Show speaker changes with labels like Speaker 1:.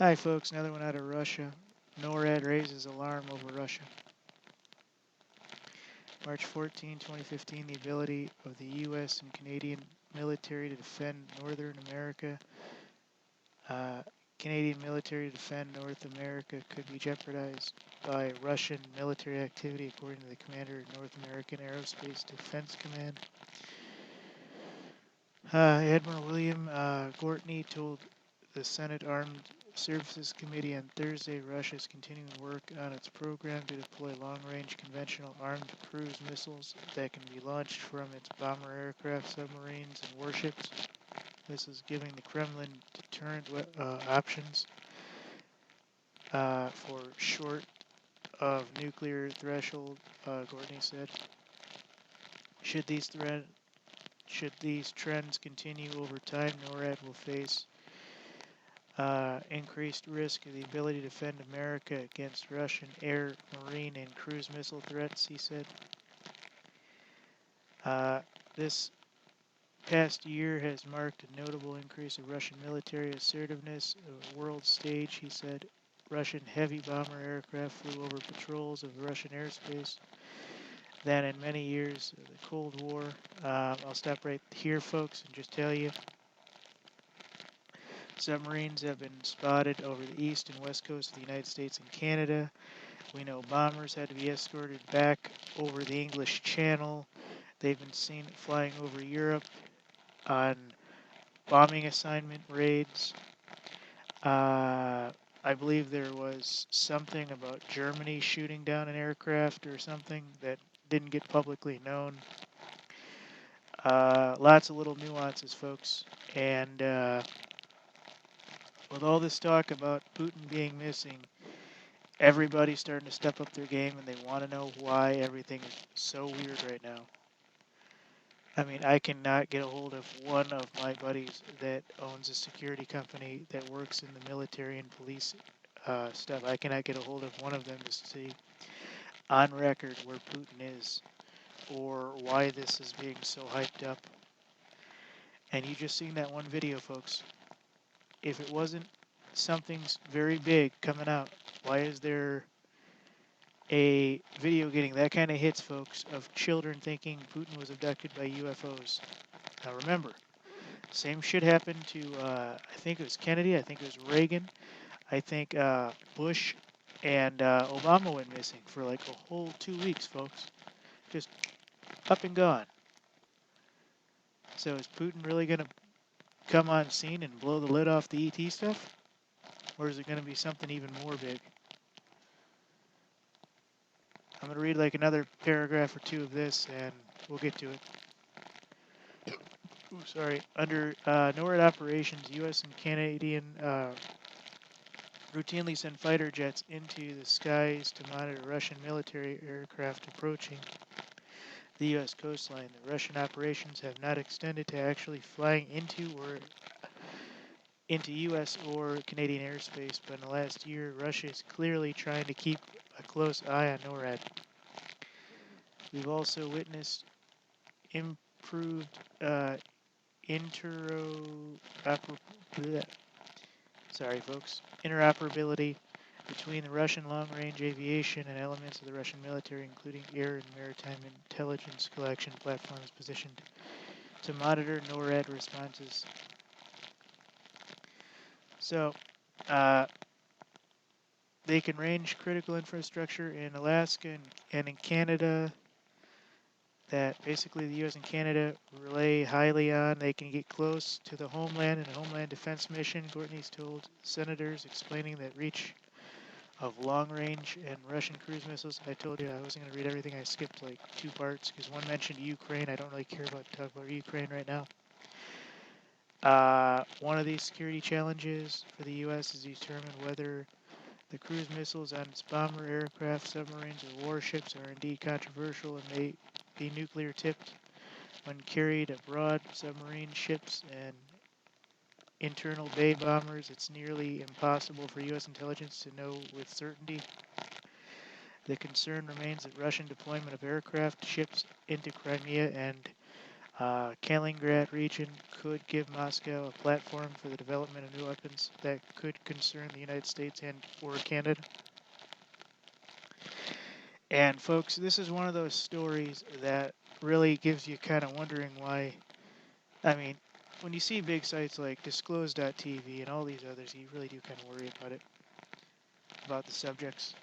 Speaker 1: Hi folks, another one out of Russia. NORAD raises alarm over Russia. March 14, 2015, the ability of the U.S. and Canadian military to defend Northern America. Canadian military to defend North America could be jeopardized by Russian military activity, according to the commander of North American Aerospace Defense Command. Admiral William Gortney told the Senate Armed Services Committee on Thursday Russia is continuing work on its program to deploy long-range conventional armed cruise missiles that can be launched from its bomber aircraft, submarines, and warships. This is giving the Kremlin deterrent options for short of nuclear threshold, Gortney said. Should these trends continue over time, NORAD will face increased risk of the ability to defend America against Russian air, marine, and cruise missile threats, he said. This past year has marked a notable increase of Russian military assertiveness on the world stage, he said. Russian heavy bomber aircraft flew over patrols of Russian airspace than in many years of the Cold War. I'll stop right here, folks, and just tell you, submarines have been spotted over the east and west coast of the United States and Canada. We know bombers had to be escorted back over the English Channel. They've been seen flying over Europe on bombing assignment raids. I believe there was something about Germany shooting down an aircraft or something that didn't get publicly known. Lots of little nuances, folks. And with all this talk about Putin being missing, everybody's starting to step up their game and they want to know why everything is so weird right now. I mean, I cannot get a hold of one of my buddies that owns a security company that works in the military and police stuff. I cannot get a hold of one of them to see on record where Putin is or why this is being so hyped up. And you just seen that one video, folks. If it wasn't something very big coming out, why is there a video getting that kind of hits, folks, of children thinking Putin was abducted by UFOs? Now remember, same shit happened to, I think it was Kennedy, I think it was Reagan, I think Bush and Obama went missing for like a whole 2 weeks, folks. Just up and gone. So is Putin really going to come on scene and blow the lid off the ET stuff? Or is it going to be something even more big? I'm going to read like another paragraph or two of this and we'll get to it. Ooh, sorry. Under NORAD operations, U.S. and Canadian routinely send fighter jets into the skies to monitor Russian military aircraft approaching the U.S. coastline. The Russian operations have not extended to actually flying into U.S. or Canadian airspace, but in the last year, Russia is clearly trying to keep a close eye on NORAD. We've also witnessed improved interoperability between the Russian long-range aviation and elements of the Russian military, including air and maritime intelligence collection platforms positioned to monitor NORAD responses. So, they can range critical infrastructure in Alaska and in Canada that basically the U.S. and Canada rely highly on. They can get close to the homeland and the Homeland Defense Mission, Gortney's told senators, explaining that reach of long-range and Russian cruise missiles. I told you I wasn't going to read everything. I skipped like 2 parts because one mentioned Ukraine. I don't really care about to talk about Ukraine right now. One of these security challenges for the U.S. is to determine whether the cruise missiles on its bomber aircraft, submarines, or warships are indeed controversial and may be nuclear tipped when carried abroad. Submarine ships and internal bay bombers, it's nearly impossible for U.S. intelligence to know with certainty. The concern remains that Russian deployment of aircraft ships into Crimea and Kaliningrad region could give Moscow a platform for the development of new weapons that could concern the United States and or Canada. And folks, this is one of those stories that really gives you kind of wondering why. I mean, when you see big sites like Disclose.tv and all these others, you really do kind of worry about it, about the subjects.